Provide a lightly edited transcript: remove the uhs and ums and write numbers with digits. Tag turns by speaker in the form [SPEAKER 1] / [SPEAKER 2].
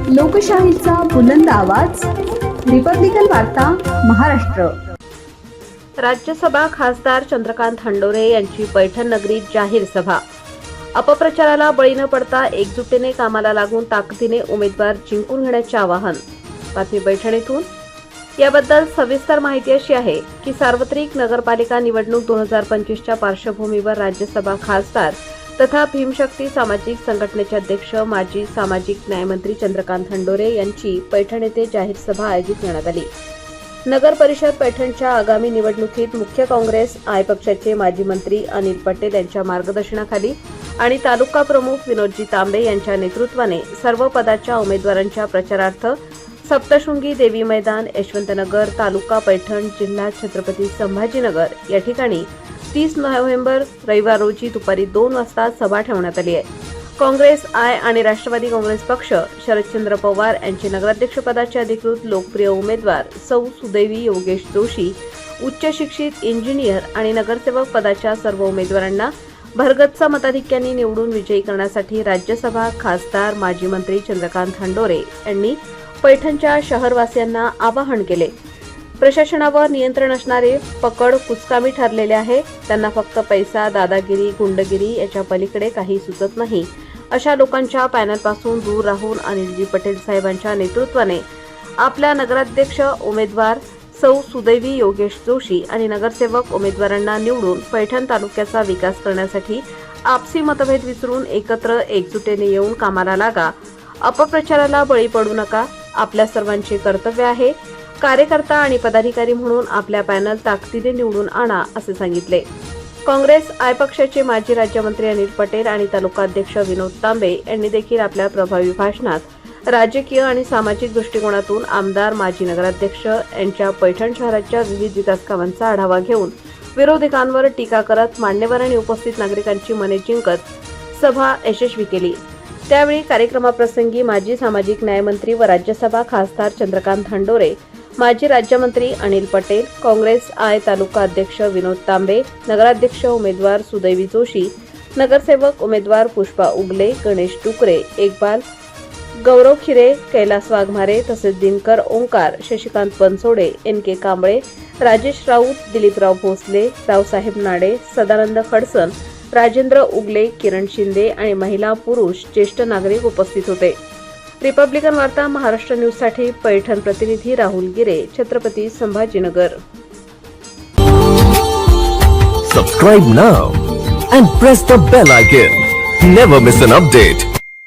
[SPEAKER 1] लोकशाहीचा बुलंद आवाज, रिपब्लिकन वार्ता महाराष्ट्र।
[SPEAKER 2] राज्यसभा खासदार चंद्रकांत हंडोरे यांची पैठण नगरीत जाहीर सभा। अपप्रचाराला बळी न पडता एकजुटीने कामाला लागून ताकदीने उमेदवार जिंकून घेण्याचे आवाहन। बातमी पैठण येथून। याबद्दल सविस्तर माहिती अशी आहे की सार्वत्रिक नगरपालिका निवडणूक 2025च्या पार्श्वभूमीवर राज्यसभा खासदार तथा भीमशक्ती सामाजिक संघटनेचे अध्यक्ष माजी सामाजिक न्यायमंत्री चंद्रकांत हंडोरे यांची पैठण येथे जाहीर सभा आयोजित करण्यात आली। नगर परिषद पैठणच्या आगामी निवडणुकीत मुख्य काँग्रेस आय पक्षाचे माजी मंत्री अनिल पटेल यांच्या मार्गदर्शनाखाली आणि तालुका प्रमुख विनोदजी तांबे यांच्या नेतृत्वाने सर्व पदाच्या उमेदवारांच्या प्रचारार्थ सप्तशृंगी देवी मैदान, यशवंतनगर, तालुका पैठण, जिल्हा छत्रपती संभाजीनगर या ठिकाणी 30 नोव्हेंबर रविवार रोजी दुपारी 2 वाजता सभा ठेवण्यात आली आहे। काँग्रेस आय आणि राष्ट्रवादी काँग्रेस पक्ष शरदचंद्र पवार यांचे नगराध्यक्षपदाचे अधिकृत लोकप्रिय उमेदवार सौ सुदैवी योगेश जोशी, उच्च शिक्षित इंजिनियर आणि नगरसेवक पदाच्या सर्व उमेदवारांना भरगच्च मताधिक्यांनी निवडून विजयी करण्यासाठी राज्यसभा खासदार माजी मंत्री चंद्रकांत हंडोरे यांनी पैठणच्या शहरवासियांना आवाहन केले। प्रशासनावर नियंत्रण असणारे पकड कुचकामी ठरलेले आहे। त्यांना फक्त पैसा, दादागिरी, गुंडगिरी याच्या पलीकडे काही सुचत नाही। अशा लोकांच्या पॅनलपासून दूर राहून अनिलजी पटेल साहेबांच्या नेतृत्वाने आपल्या नगराध्यक्ष उमेदवार सौ सुदैवी योगेश जोशी आणि नगरसेवक उमेदवारांना निवडून पैठण तालुक्याचा विकास करण्यासाठी आपसी मतभेद विसरून एकत्र एकजुटीने येऊन कामाला लागा। अपप्रचाराला बळी पडू नका। आपल्या सर्वांचे कर्तव्य आहे। कार्यकर्ता आणि पदाधिकारी म्हणून आपल्या पॅनल ताकदीने निवडून आणा असे सांगितले। काँग्रेस आय पक्षाचे माजी राज्यमंत्री अनिल पटेल आणि तालुकाध्यक्ष विनोद तांबे यांनी देखील आपल्या प्रभावी भाषणात राजकीय आणि सामाजिक दृष्टिकोनातून आमदार, माजी नगराध्यक्ष यांच्या पैठण शहराच्या विविध विकास कामांचा आढावा घेऊन विरोधकांवर टीका करत मान्यवरांनी उपस्थित नागरिकांची मने जिंकत सभा यशस्वी केली। त्यावेळी कार्यक्रमाप्रसंगी माजी सामाजिक न्यायमंत्री व राज्यसभा खासदार चंद्रकांत हंडोरे, माजी राज्यमंत्री अनिल पटेल, काँग्रेस आय तालुका अध्यक्ष विनोद तांबे, नगराध्यक्ष उमेदवार सुदैवी जोशी, नगरसेवक उमेदवार पुष्पा उगले, गणेश टुकरे, एकबाल, गौरव खिरे, कैलास वाघमारे तसेच दिनकर ओंकार, शशिकांत बनसोडे, NK कांबळे, राजेश राऊत, दिलीपराव भोसले, रावसाहेब नाडे, सदानंद खडसन, राजेंद्र उगले, किरण शिंदे आणि महिला पुरुष ज्येष्ठ नागरिक उपस्थित होते। रिपब्लिकन वार्ता महाराष्ट्र न्यूजसाठी पैठण प्रतिनिधी राहुल गिरे, Chhatrapati Sambhajinagar.
[SPEAKER 3] Subscribe now and press the bell icon. Never miss an update.